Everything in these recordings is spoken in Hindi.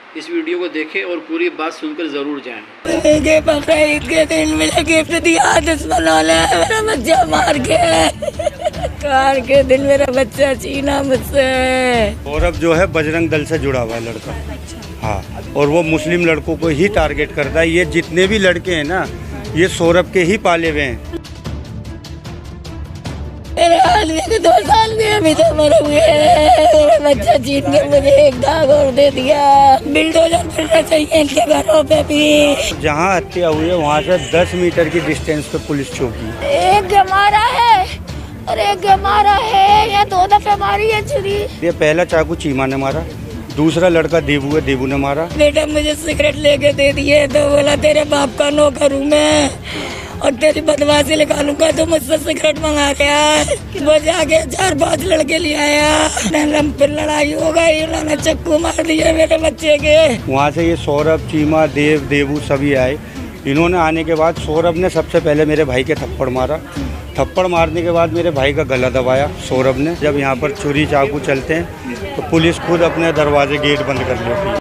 इस वीडियो को देखें और पूरी बात सुनकर जरूर जाएं। बकरीद के दिन मुझे गिफ्ट दिया दुश्मन वाला, मेरा बच्चा मार के दिन मेरा बच्चा छीना मुझसे। सौरभ जो है बजरंग दल से जुड़ा हुआ है लड़का। हाँ, और वो मुस्लिम लड़कों को ही टारगेट करता है। ये जितने भी लड़के हैं ना, ये सौरभ के ही पाले हुए हैं। मेरे आदमी को 2 साल में अभी तो मरे हुए हैं। मेरा बच्चा छीन के मुझे एक दाग और दे दिया। बिल्डोजर फिरना चाहिए इनके घरों पे भी। जहाँ हत्या हुई है वहाँ से 10 मीटर की डिस्टेंस पे पुलिस चौकी। एक मारा है और एक मारा है, या 2 दफे मारी है छुरी। ये पहला चाकू चीमा ने मारा, दूसरा लड़का देवू है, देवू ने मारा। बेटा मुझे सिगरेट लेके दे दिए तो बोला तेरे बाप का नौकर हूँ मैं और तेरी बदमाशी निकालूंगा, तो मुझसे सिगरेट मंगा गया। वो जाके 4-5 लड़के ले आया, फिर लड़ाई हो गई, उन्होंने चक्कू मार दिए मेरे बच्चे के। वहाँ से ये सौरभ, चीमा, देवू सभी आए। इन्होंने आने के बाद सौरभ ने सबसे पहले मेरे भाई के थप्पड़ मारा। थप्पड़ मारने के बाद मेरे भाई का गला दबाया सौरभ ने। जब यहाँ पर छुरी चाकू चलते हैं तो पुलिस खुद अपने दरवाजे गेट बंद कर लेती है।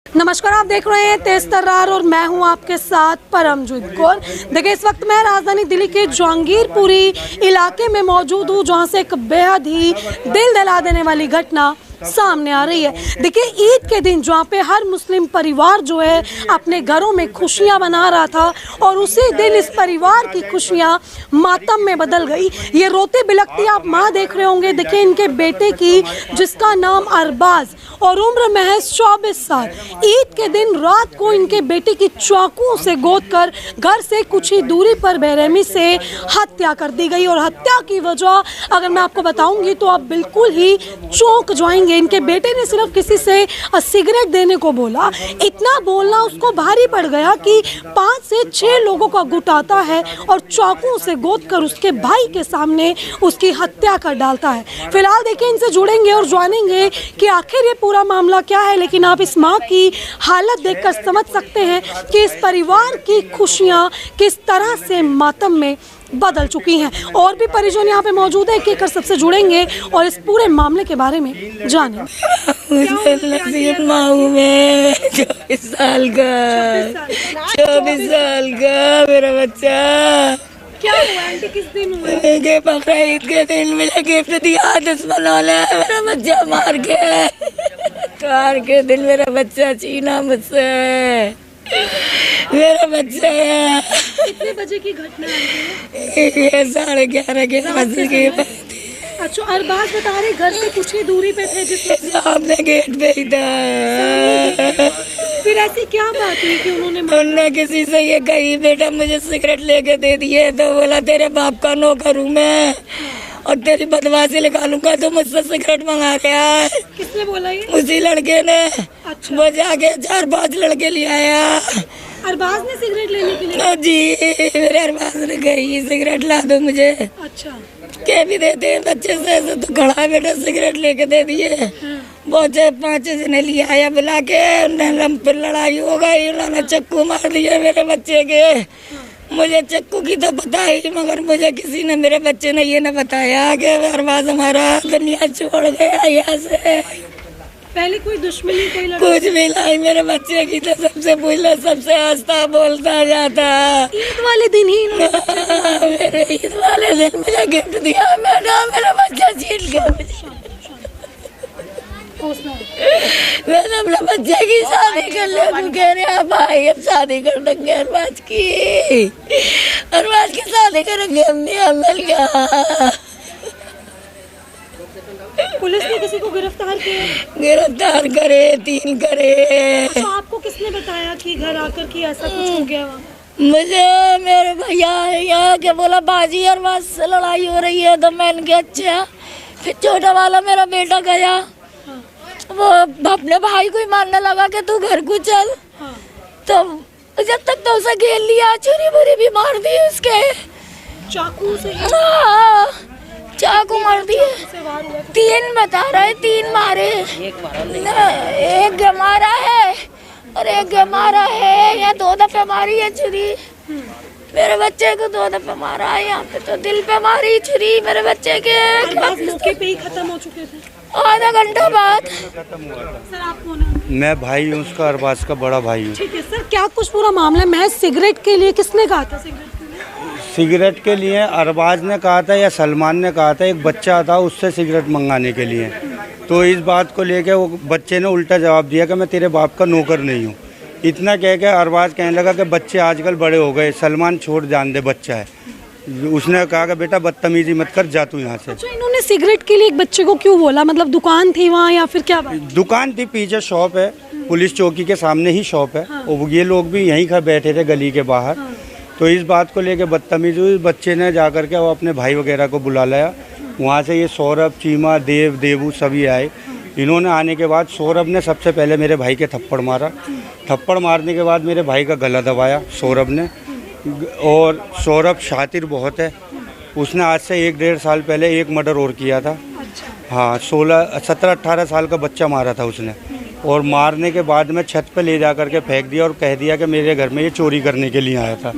नमस्कार, आप देख रहे हैं तेज तर्रार और मैं हूं आपके साथ परमजीत कौर। देखिए, इस वक्त मैं राजधानी दिल्ली के जहांगीरपुरी इलाके में मौजूद हूं, जहां से एक बेहद ही दिल दहला देने वाली घटना सामने आ रही है। देखिए, ईद के दिन जहाँ पे हर मुस्लिम परिवार जो है अपने घरों में खुशियाँ मना रहा था, और उसी दिन इस परिवार की खुशियाँ मातम में बदल गई। ये रोते बिलखती आप माँ देख रहे होंगे। देखिए, इनके बेटे की, जिसका नाम अरबाज और उम्र महज 24 साल, ईद के दिन रात को इनके बेटे की चाकू से गोद कर घर से कुछ ही दूरी पर बेरहमी से हत्या कर दी गई। और हत्या की वजह अगर मैं आपको बताऊंगी तो आप बिल्कुल ही चौंक जाएंगे। इनके बेटे ने सिर्फ किसी से सिगरेट देने को बोला, इतना बोलना उसको भारी पड़ गया कि 5 से 6 लोगों का गुट आता है और चाकू से गोद कर उसके भाई के सामने उसकी हत्या कर डालता है। फिलहाल देखिए, इनसे जुड़ेंगे और जानेंगे कि आखिर ये पूरा मामला क्या है। लेकिन आप इस माँ की हालत देखकर समझ सकते हैं कि इस परिवार की खुशियाँ किस तरह से मातम में बदल चुकी हैं। और भी परिजन यहाँ पे मौजूद है, एक सबसे जुड़ेंगे और इस पूरे मामले के बारे में जानेंगे। 24 साल का मेरा बच्चा। क्या हुआ आंटी, किस दिन हुआ? बकरीद के दिन मुझे गिफ्ट दिया दुश्मन वाला, मेरा बच्चा मार के दिन मेरा बच्चा छीना मुझसे। मेरा बच्चा कितने बजे की घटना है? 11:30 बजे की बात है। अच्छा, अरबाज बता रहे घर से कुछ ही दूरी पे थे जिस सामने गेट पे ही था। फिर ऐसी क्या बात हुई कि उन्होंने किसी से ये कही, बेटा मुझे सिगरेट लेके दे दिए तो बोला तेरे बाप का नौकर हूँ मैं और तेरी बदमाशी निकालूंगा, तो मुझसे सिगरेट मंगा गया। किसने बोला ये? उसी लड़के ने। अच्छा। वो जाके 4-5 लड़के ले आया। अरबाज ने सिगरेट लेने के लिए? जी, मेरे अरबाज ने कही सिगरेट ला दो मुझे। अच्छा। क्या भी देते हैं बच्चे से, तो खड़ा बेटा सिगरेट लेके दे दिए। बहुत 5 जने ले आया बुला के, फिर लड़ाई हो गई, उन्होंने चक्कू मार दिए मेरे बच्चे के। मुझे चक्कू की तो पता ही, मगर मुझे किसी ने, मेरे बच्चे ने ये न बताया कि अरबाज हमारा दुनिया छोड़ गया यहाँ से। पहले कोई दुश्मनी, कोई कुछ भी नहीं, मेरे बच्चे की तो सबसे बोला, सबसे हंसता बोलता जाता। ईद वाले दिन ही मेरे ईद वाले दिन मुझे गिफ्ट दिया, मेरा बच्चा छीन गया। मैं अपने बच्चे की शादी कर ले, तू कह रहे भाई अब शादी कर देंगे अरबाज की शादी करेंगे हमने मिल गया। पुलिस ने किसी को गिरफ्तार किया? गिरफ्तार करे, 3 करे। तो आपको किसने बताया कि घर आकर कि ऐसा कुछ हो गया? मुझे मेरे भैया यहाँ के बोला बाजी अरबाज से लड़ाई हो रही है, तो मैंने कहा अच्छा। फिर छोटा वाला मेरा बेटा गया, वो अपने भाई को ही मारने लगा कि तू घर को चल। तो जब तक तो उसे घेर लिया, छुरी बुरी भी मार दी उसके, चाकू से। चाकू मार दिए। 3 बता रहे, 3 मारे। एक मारा है और एक मारा है, या 2 दफे मारी है छुरी। मेरे बच्चे को 2 दफे मारा है, यहाँ पे तो दिल पे मारी छुरी मेरे बच्चे के। मौके पे ही खत्म हो चुके थे। आधा घंटा बाद। सर आप कौन हैं? मैं भाई हूँ उसका, अरबाज का बड़ा भाई हूँ। ठीक है सर, क्या कुछ पूरा मामला है? महज सिगरेट के लिए किसने कहा था सिगरेट के लिए? सिगरेट के लिए अरबाज ने कहा था या सलमान ने कहा था, एक बच्चा था उससे सिगरेट मंगाने के लिए। तो इस बात को लेके वो बच्चे ने उल्टा जवाब दिया कि मैं तेरे बाप का नौकर नहीं हूँ। इतना कह के अरबाज कहने लगा कि बच्चे आजकल बड़े हो गए, सलमान छोड़ जान दे, बच्चा है। उसने कहा कि बेटा बदतमीजी मत कर, जा तू यहाँ से। अच्छा, इन्होंने सिगरेट के लिए एक बच्चे को क्यों बोला? मतलब दुकान थी वहाँ या फिर क्या बात? दुकान थी, पीछे शॉप है, पुलिस चौकी के सामने ही शॉप है। और ये लोग भी यहीं खड़े बैठे थे गली के बाहर। तो इस बात को लेके बदतमीजी हुई। बच्चे ने जा करके वो अपने भाई वगैरह को बुला लाया। वहाँ से ये सौरभ, चीमा, देवू सभी आए। इन्होंने आने के बाद सौरभ ने सबसे पहले मेरे भाई के थप्पड़ मारा। थप्पड़ मारने के बाद मेरे भाई का गला दबाया सौरभ ने। और सौरभ शातिर बहुत है, उसने आज से 1-1.5 साल पहले एक मर्डर और किया था। हाँ, 17-18 साल का बच्चा मारा था उसने। और मारने के बाद में छत पे ले जा करके फेंक दिया और कह दिया कि मेरे घर में ये चोरी करने के लिए आया था।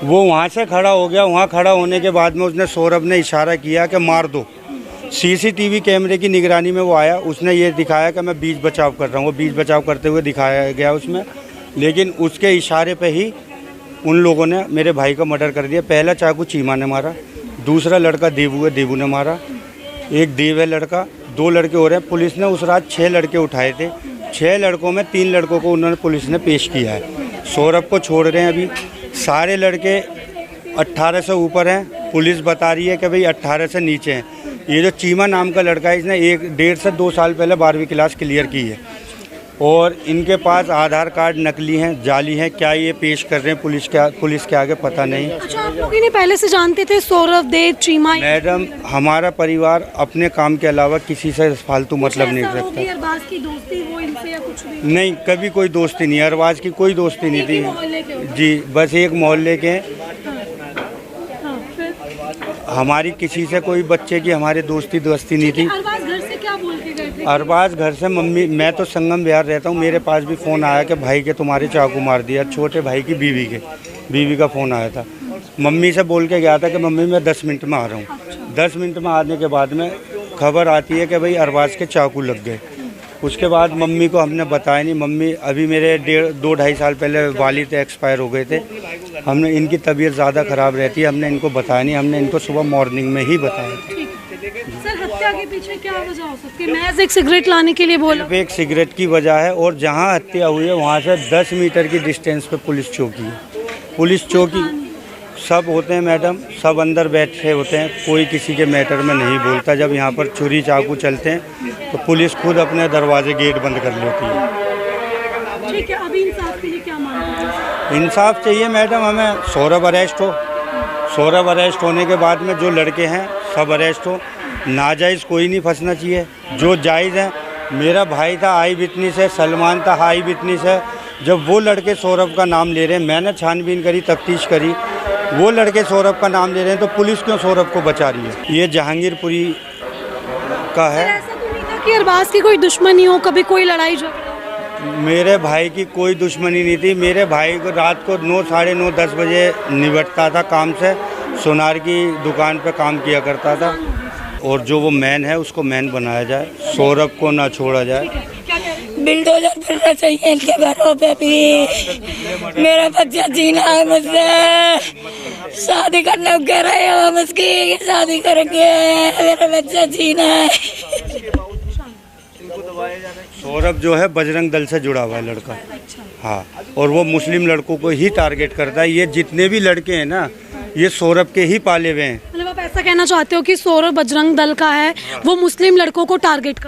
वो वहाँ से खड़ा हो गया। वहाँ खड़ा होने के बाद में उसने, सौरभ ने इशारा किया कि मार दो। सीसीटीवी कैमरे की निगरानी में वो आया, उसने ये दिखाया कि मैं बीच बचाव कर रहा हूँ। वो बीच बचाव करते हुए दिखाया गया उसमें, लेकिन उसके इशारे पे ही उन लोगों ने मेरे भाई का मर्डर कर दिया। पहला चाकू चीमा ने मारा, दूसरा लड़का देवू है, देवू ने मारा, एक देव है लड़का, 2 लड़के हो रहे हैं। पुलिस ने उस रात 6 लड़के उठाए थे। 6 लड़कों में 3 लड़कों को उन्होंने पुलिस ने पेश किया है। सौरभ को छोड़ रहे हैं अभी। सारे लड़के 18 से ऊपर हैं। पुलिस बता रही है कि भाई 18 से नीचे हैं। ये जो चीमा नाम का लड़का है, इसने 1-1.5 से 2 साल पहले 12वीं क्लास क्लियर की है। और इनके पास आधार कार्ड नकली हैं, जाली हैं। क्या ये पेश कर रहे हैं पुलिस के आगे पता नहीं। अच्छा, आप लोग इन्हें पहले से जानते थे, सौरभ, देव, चीमा? मैडम, हमारा परिवार अपने काम के अलावा किसी से फालतू मतलब नहीं रखता। अरबाज की दोस्ती वो इनसे या कुछ भी? नहीं, कभी कोई दोस्ती नहीं। अरबाज की कोई दोस्ती नहीं थी जी, बस एक मोहल्ले के। हमारी किसी से कोई बच्चे की हमारी दोस्ती नहीं थी। अरबाज घर से क्या बोल के गए थे? अरबाज घर से, मम्मी, मैं तो संगम विहार रहता हूँ, मेरे पास भी फ़ोन आया कि भाई के तुम्हारे चाकू मार दिया। छोटे भाई की बीवी का फ़ोन आया था। मम्मी से बोल के गया था कि मम्मी मैं 10 मिनट में आ रहा हूँ। 10 मिनट में आने के बाद में खबर आती है कि भाई अरबाज के चाकू लग गए। उसके बाद मम्मी को हमने बताया नहीं। मम्मी, अभी मेरे 2-2.5 साल पहले वालिद एक्सपायर हो गए थे। हमने, इनकी तबीयत ज़्यादा ख़राब रहती है, हमने इनको बताया नहीं। हमने इनको सुबह मॉर्निंग में ही बताया था। सर, हत्या के पीछे क्या वजह हो सकती है? महज एक सिगरेट लाने के लिए बोला? सिर्फ एक सिगरेट की वजह है। और जहाँ हत्या हुई है वहाँ से 10 मीटर की डिस्टेंस पे पुलिस चौकी है। पुलिस चौकी सब होते हैं मैडम, सब अंदर बैठे होते हैं, कोई किसी के मैटर में नहीं बोलता। जब यहाँ पर छुरी चाकू चलते हैं तो पुलिस खुद अपने दरवाजे गेट बंद कर लेती है। ठीक है, अभी इंसाफ के लिए क्या मांग रहे हैं? इंसाफ चाहिए मैडम हमें। सौरभ अरेस्ट हो। सौरभ अरेस्ट होने के बाद में जो लड़के हैं सब अरेस्ट हो। नाजायज़ कोई नहीं फंसना चाहिए, जो जायज़ है। मेरा भाई था आई विटनेस है, सलमान था आई विटनेस है। जब वो लड़के सौरभ का नाम ले रहे हैं, मैंने छानबीन करी, तफ्तीश करी, वो लड़के सौरभ का नाम ले रहे हैं, तो पुलिस क्यों सौरभ को बचा रही है? ये जहांगीरपुरी का है। ऐसा तो नहीं था कि अरबाज की कोई दुश्मनी हो, कभी कोई लड़ाई झगड़ा? मेरे भाई की कोई दुश्मनी नहीं थी। मेरे भाई को रात को 9, साढ़े 9, 10 बजे निपटता था काम से। सोनार की दुकान पे काम किया करता था। और जो वो मैन है उसको मैन बनाया जाए, सौरभ को ना छोड़ा जाए। बिल्डोजर फिरना चाहिए इनके घरों पे भी। मेरा बच्चा जीना है मुझसे। शादी करने को कह रहे हो हम इसकी, शादी करेंगे, मेरा बच्चा जीना है। सौरभ जो है बजरंग दल से जुड़ा हुआ है लड़का। हाँ, और वो मुस्लिम लड़कों को ही टारगेट करता है। ये जितने भी लड़के हैं ना, ये सौरभ के ही पाले हुए हैं। मतलब आप ऐसा कहना चाहते हो कि सौरभ बजरंग दल का है, वो मुस्लिम लड़कों को टारगेट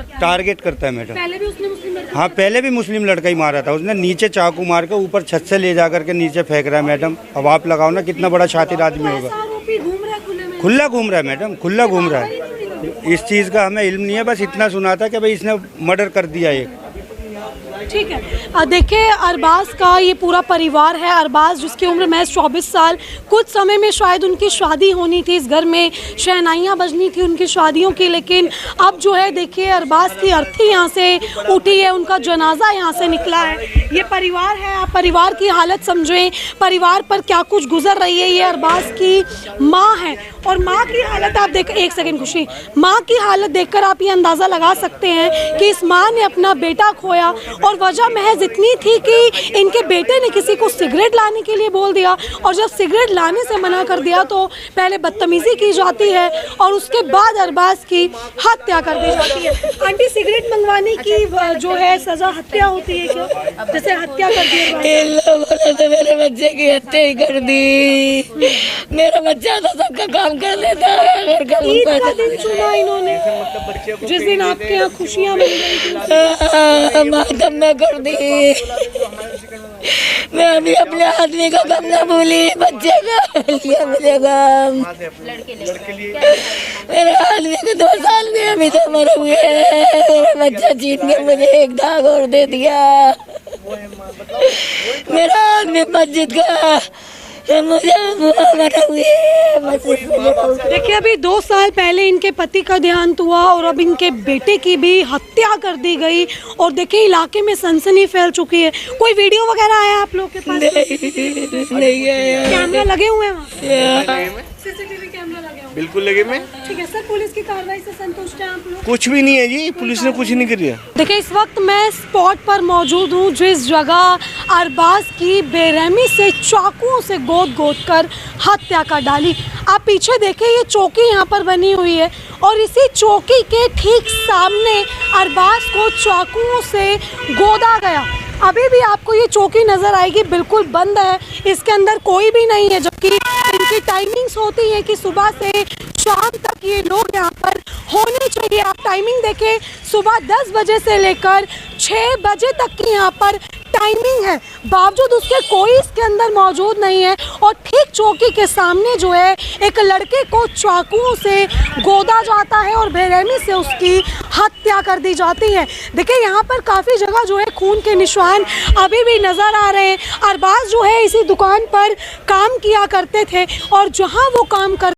करता है मैडम। पहले भी उसने मुस्लिम लड़का? हाँ, पहले भी मुस्लिम लड़का ही मारा था उसने। नीचे चाकू मार के ऊपर छत से ले जा करके नीचे फेंक रहा है मैडम। अब आप लगाओ ना, कितना बड़ा शातिर आदमी होगा। खुला घूम रहा है मैडम, खुला घूम रहा है। इस चीज़ का हमें इल्म नहीं है, बस इतना सुना था कि भाई इसने मर्डर कर दिया एक। ठीक है, देखिए अरबाज का ये पूरा परिवार है। अरबाज जिसकी उम्र महज 24 साल, कुछ समय में शायद उनकी शादी होनी थी, इस घर में शहनाइयाँ बजनी थी उनकी शादियों की, लेकिन अब जो है देखिए अरबाज की अर्थी यहाँ से उठी है, उनका जनाजा यहाँ से निकला है। ये परिवार है, आप परिवार की हालत समझें, परिवार पर क्या कुछ गुजर रही है। ये अरबाज की माँ है और माँ की हालत आप देख, एक सेकंड खुशी, माँ की हालत देखकर आप ये अंदाज़ा लगा सकते हैं कि इस माँ ने अपना बेटा खोया और वजह महज इतनी थी कि इनके बेटे ने किसी को सिगरेट लाने के लिए बोल दिया और जब सिगरेट लाने से मना कर दिया तो पहले बदतमीज़ी की जाती है और उसके बाद अरबाज की हत्या कर दी जाती है। आंटी, सिगरेट मंगवाने की जो है सज़ा हत्या होती है क्या? जैसे हत्या कर दी इन लोगों ने तो मेरे बच्चे की हत्या ही कर दी। मेरा बच्चा तो सबका काम कर देता है, घर का ईद का दिन चुना इन्होंने, जिस दिन आपके यहाँ खुशियाँ मिल रही थी, मातम में कर दी। मैं अभी अपने आदमी का गम न भूली, बच्चे का लिया मुझे गम। मेरे आदमी को 2 साल में अभी तो मर हुए, मेरा बच्चा छीन के मुझे एक दाग और दे दिया। मेरा आदमी मस्जिद का मुझे मरा हुए। देखिए, अभी 2 साल पहले इनके पति का देहांत हुआ और अब इनके बेटे की भी हत्या कर दी गई और देखिए इलाके में सनसनी फैल चुकी है। कोई वीडियो वगैरह आया आप लोग के पास? नहीं आया। कैमरा लगे हुए हैं वहाँ? सीसीटीवी कैमरा लगे हुए? बिल्कुल लगे में। ठीक है सर, पुलिस की कार्रवाई से संतुष्ट हैं आप लोग? कुछ भी नहीं है जी, पुलिस ने कुछ नहीं किया। देखिए, इस वक्त मैं स्पॉट पर मौजूद हूँ जिस जगह अरबाज की बेरहमी से चाकुओं से गोद कर हत्या कर डाली। आप पीछे देखिए, ये चौकी यहाँ पर बनी हुई है और इसी चौकी के ठीक सामने अरबाज को चाकुओं से गोदा गया। अभी भी आपको ये चौकी नज़र आएगी, बिल्कुल बंद है, इसके अंदर कोई भी नहीं है, जबकि इनकी टाइमिंग्स होती है कि सुबह से शाम तक ये लोग यहाँ पर होने चाहिए। आप टाइमिंग देखें, सुबह 10 बजे से लेकर 6 बजे तक की यहाँ पर टाइमिंग है, बावजूद उसके कोई इसके अंदर मौजूद नहीं है और ठीक चौकी के सामने जो है एक लड़के को चाकुओं से गोदा जाता है और बेरहमी से उसकी हत्या कर दी जाती है। देखिए, यहाँ पर काफ़ी जगह जो है खून के निशान अभी भी नज़र आ रहे हैं। अरबाज जो है इसी दुकान पर काम किया करते थे और जहाँ वो काम कर